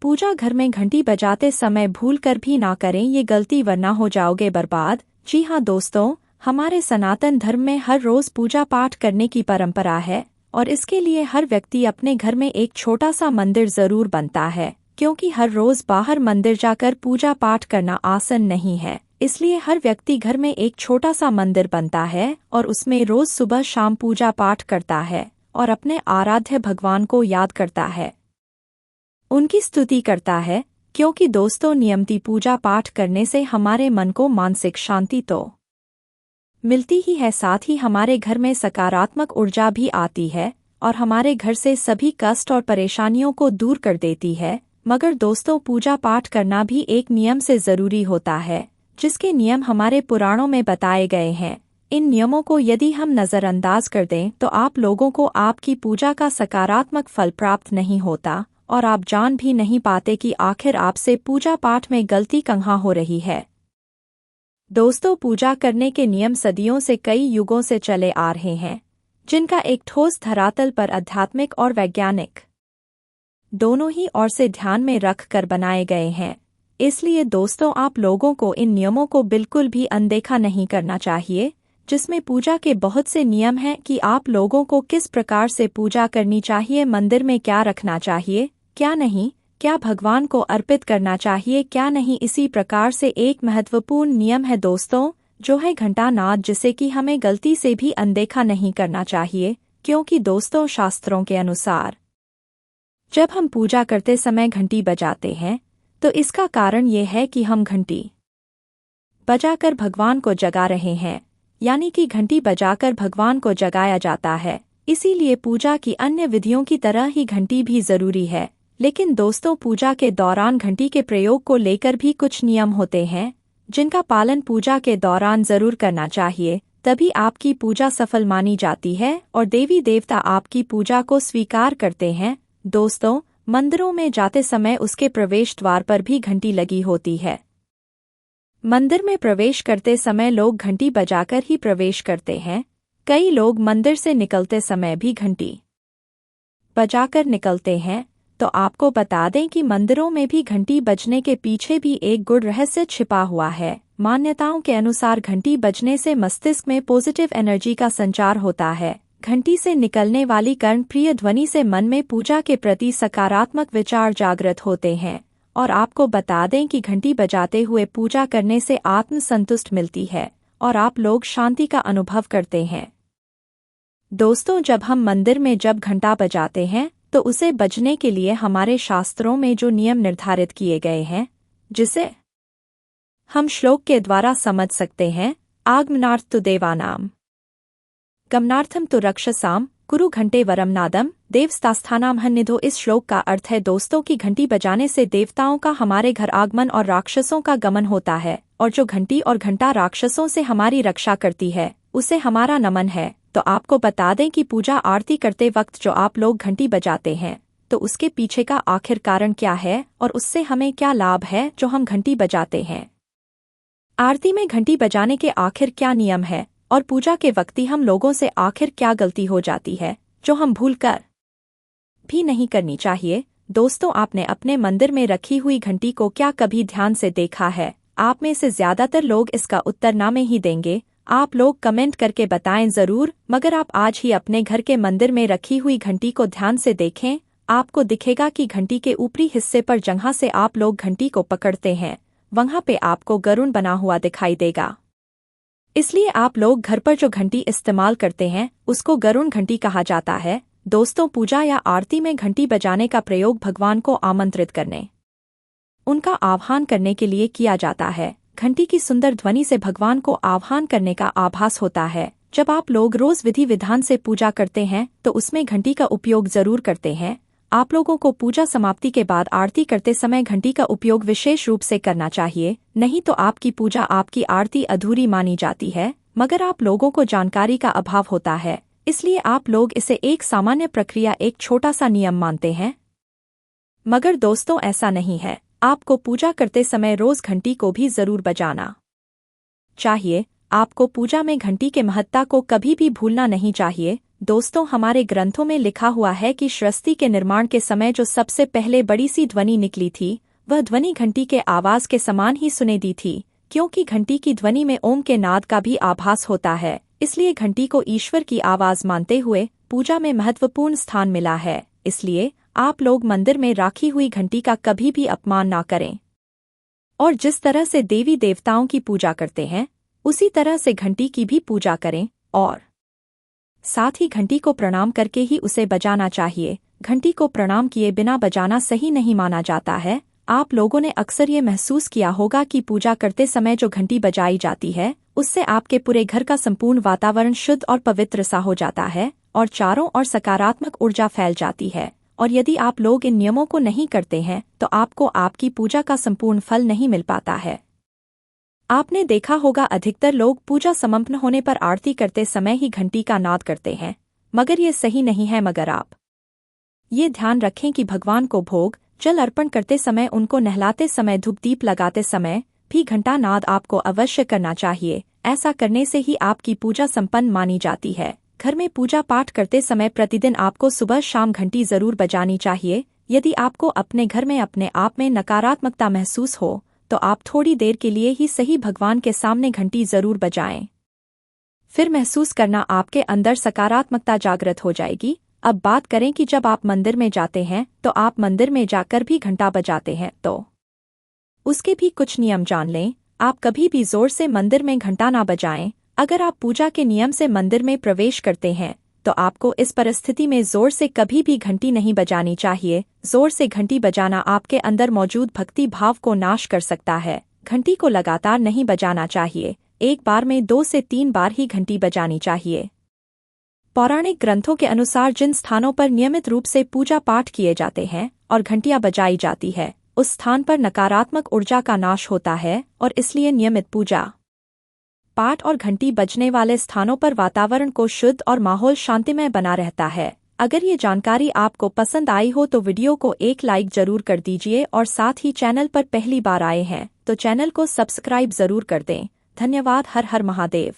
पूजा घर में घंटी बजाते समय भूल कर भी ना करें ये गलती, वरना हो जाओगे बर्बाद। जी हाँ दोस्तों, हमारे सनातन धर्म में हर रोज पूजा पाठ करने की परंपरा है और इसके लिए हर व्यक्ति अपने घर में एक छोटा सा मंदिर जरूर बनता है, क्योंकि हर रोज बाहर मंदिर जाकर पूजा पाठ करना आसान नहीं है। इसलिए हर व्यक्ति घर में एक छोटा सा मंदिर बनता है और उसमें रोज सुबह शाम पूजा पाठ करता है और अपने आराध्य भगवान को याद करता है, उनकी स्तुति करता है। क्योंकि दोस्तों, नियमित पूजा पाठ करने से हमारे मन को मानसिक शांति तो मिलती ही है, साथ ही हमारे घर में सकारात्मक ऊर्जा भी आती है और हमारे घर से सभी कष्ट और परेशानियों को दूर कर देती है। मगर दोस्तों, पूजा पाठ करना भी एक नियम से जरूरी होता है, जिसके नियम हमारे पुराणों में बताए गए हैं। इन नियमों को यदि हम नज़रअंदाज कर दें तो आप लोगों को आपकी पूजा का सकारात्मक फल प्राप्त नहीं होता और आप जान भी नहीं पाते कि आखिर आपसे पूजा पाठ में गलती कहाँ हो रही है। दोस्तों, पूजा करने के नियम सदियों से, कई युगों से चले आ रहे हैं, जिनका एक ठोस धरातल पर आध्यात्मिक और वैज्ञानिक दोनों ही ओर से ध्यान में रख कर बनाए गए हैं। इसलिए दोस्तों, आप लोगों को इन नियमों को बिल्कुल भी अनदेखा नहीं करना चाहिए, जिसमें पूजा के बहुत से नियम हैं कि आप लोगों को किस प्रकार से पूजा करनी चाहिए, मंदिर में क्या रखना चाहिए, क्या नहीं, क्या भगवान को अर्पित करना चाहिए, क्या नहीं। इसी प्रकार से एक महत्वपूर्ण नियम है दोस्तों, जो है घंटा नाद, जिसे कि हमें गलती से भी अनदेखा नहीं करना चाहिए। क्योंकि दोस्तों, शास्त्रों के अनुसार जब हम पूजा करते समय घंटी बजाते हैं तो इसका कारण ये है कि हम घंटी बजाकर भगवान को जगा रहे हैं, यानी कि घंटी बजाकर भगवान को जगाया जाता है। इसीलिए पूजा की अन्य विधियों की तरह ही घंटी भी जरूरी है। लेकिन दोस्तों, पूजा के दौरान घंटी के प्रयोग को लेकर भी कुछ नियम होते हैं, जिनका पालन पूजा के दौरान जरूर करना चाहिए, तभी आपकी पूजा सफल मानी जाती है और देवी देवता आपकी पूजा को स्वीकार करते हैं। दोस्तों, मंदिरों में जाते समय उसके प्रवेश द्वार पर भी घंटी लगी होती है। मंदिर में प्रवेश करते समय लोग घंटी बजाकर ही प्रवेश करते हैं। कई लोग मंदिर से निकलते समय भी घंटी बजाकर निकलते हैं। तो आपको बता दें कि मंदिरों में भी घंटी बजने के पीछे भी एक गूढ़ रहस्य छिपा हुआ है। मान्यताओं के अनुसार घंटी बजने से मस्तिष्क में पॉजिटिव एनर्जी का संचार होता है। घंटी से निकलने वाली कर्णप्रिय ध्वनि से मन में पूजा के प्रति सकारात्मक विचार जागृत होते हैं। और आपको बता दें कि घंटी बजाते हुए पूजा करने से आत्म संतुष्ट मिलती है और आप लोग शांति का अनुभव करते हैं। दोस्तों, जब हम मंदिर में जब घंटा बजाते हैं तो उसे बजने के लिए हमारे शास्त्रों में जो नियम निर्धारित किए गए हैं, जिसे हम श्लोक के द्वारा समझ सकते हैं। आगमनार्थ तु देवानाम, गमनार्थम तु रक्षसाम, कुरु घंटे वरम नादम, देवस्तास्थानाम हन्निधो। इस श्लोक का अर्थ है दोस्तों कि घंटी बजाने से देवताओं का हमारे घर आगमन और राक्षसों का गमन होता है, और जो घंटी और घंटा राक्षसों से हमारी रक्षा करती है, उसे हमारा नमन है। तो आपको बता दें कि पूजा आरती करते वक्त जो आप लोग घंटी बजाते हैं, तो उसके पीछे का आखिर कारण क्या है और उससे हमें क्या लाभ है जो हम घंटी बजाते हैं। आरती में घंटी बजाने के आखिर क्या नियम है और पूजा के वक्त हम लोगों से आखिर क्या गलती हो जाती है जो हम भूल कर भी नहीं करनी चाहिए। दोस्तों, आपने अपने मंदिर में रखी हुई घंटी को क्या कभी ध्यान से देखा है? आप में से ज्यादातर लोग इसका उत्तर ना में ही देंगे। आप लोग कमेंट करके बताएं जरूर। मगर आप आज ही अपने घर के मंदिर में रखी हुई घंटी को ध्यान से देखें। आपको दिखेगा कि घंटी के ऊपरी हिस्से पर जहाँ से आप लोग घंटी को पकड़ते हैं, वहाँ पे आपको गरुड़ बना हुआ दिखाई देगा। इसलिए आप लोग घर पर जो घंटी इस्तेमाल करते हैं उसको गरुड़ घंटी कहा जाता है। दोस्तों, पूजा या आरती में घंटी बजाने का प्रयोग भगवान को आमंत्रित करने, उनका आह्वान करने के लिए किया जाता है। घंटी की सुंदर ध्वनि से भगवान को आह्वान करने का आभास होता है। जब आप लोग रोज विधि विधान से पूजा करते हैं तो उसमें घंटी का उपयोग जरूर करते हैं। आप लोगों को पूजा समाप्ति के बाद आरती करते समय घंटी का उपयोग विशेष रूप से करना चाहिए, नहीं तो आपकी पूजा, आपकी आरती अधूरी मानी जाती है। मगर आप लोगों को जानकारी का अभाव होता है, इसलिए आप लोग इसे एक सामान्य प्रक्रिया, एक छोटा सा नियम मानते हैं। मगर दोस्तों, ऐसा नहीं है। आपको पूजा करते समय रोज घंटी को भी जरूर बजाना चाहिए। आपको पूजा में घंटी के महत्ता को कभी भी भूलना नहीं चाहिए। दोस्तों, हमारे ग्रंथों में लिखा हुआ है कि सृष्टि के निर्माण के समय जो सबसे पहले बड़ी सी ध्वनि निकली थी, वह ध्वनि घंटी के आवाज के समान ही सुने दी थी। क्योंकि घंटी की ध्वनि में ओम के नाद का भी आभास होता है, इसलिए घंटी को ईश्वर की आवाज मानते हुए पूजा में महत्वपूर्ण स्थान मिला है। इसलिए आप लोग मंदिर में राखी हुई घंटी का कभी भी अपमान ना करें। और जिस तरह से देवी देवताओं की पूजा करते हैं, उसी तरह से घंटी की भी पूजा करें और साथ ही घंटी को प्रणाम करके ही उसे बजाना चाहिए। घंटी को प्रणाम किए बिना बजाना सही नहीं माना जाता है। आप लोगों ने अक्सर ये महसूस किया होगा कि पूजा करते समय जो घंटी बजाई जाती है, उससे आपके पूरे घर का संपूर्ण वातावरण शुद्ध और पवित्र सा हो जाता है और चारों ओर सकारात्मक ऊर्जा फैल जाती है। और यदि आप लोग इन नियमों को नहीं करते हैं तो आपको आपकी पूजा का संपूर्ण फल नहीं मिल पाता है। आपने देखा होगा अधिकतर लोग पूजा समाप्त होने पर आरती करते समय ही घंटी का नाद करते हैं, मगर ये सही नहीं है। मगर आप ये ध्यान रखें कि भगवान को भोग जल अर्पण करते समय, उनको नहलाते समय, धूप दीप लगाते समय भी घंटा नाद आपको अवश्य करना चाहिए। ऐसा करने से ही आपकी पूजा संपन्न मानी जाती है। घर में पूजा पाठ करते समय प्रतिदिन आपको सुबह शाम घंटी जरूर बजानी चाहिए। यदि आपको अपने घर में अपने आप में नकारात्मकता महसूस हो तो आप थोड़ी देर के लिए ही सही भगवान के सामने घंटी जरूर बजाएं। फिर महसूस करना आपके अंदर सकारात्मकता जागृत हो जाएगी। अब बात करें कि जब आप मंदिर में जाते हैं तो आप मंदिर में जाकर भी घंटा बजाते हैं, तो उसके भी कुछ नियम जान लें। आप कभी भी जोर से मंदिर में घंटा ना बजाएं। अगर आप पूजा के नियम से मंदिर में प्रवेश करते हैं तो आपको इस परिस्थिति में जोर से कभी भी घंटी नहीं बजानी चाहिए। जोर से घंटी बजाना आपके अंदर मौजूद भक्ति भाव को नाश कर सकता है। घंटी को लगातार नहीं बजाना चाहिए, एक बार में 2 से 3 बार ही घंटी बजानी चाहिए। पौराणिक ग्रंथों के अनुसार जिन स्थानों पर नियमित रूप से पूजा पाठ किए जाते हैं और घंटियां बजाई जाती है, उस स्थान पर नकारात्मक ऊर्जा का नाश होता है और इसलिए नियमित पूजा पाठ और घंटी बजने वाले स्थानों पर वातावरण को शुद्ध और माहौल शांतिमय बना रहता है। अगर ये जानकारी आपको पसंद आई हो तो वीडियो को एक लाइक जरूर कर दीजिए और साथ ही चैनल पर पहली बार आए हैं तो चैनल को सब्सक्राइब जरूर कर दें। धन्यवाद। हर हर महादेव।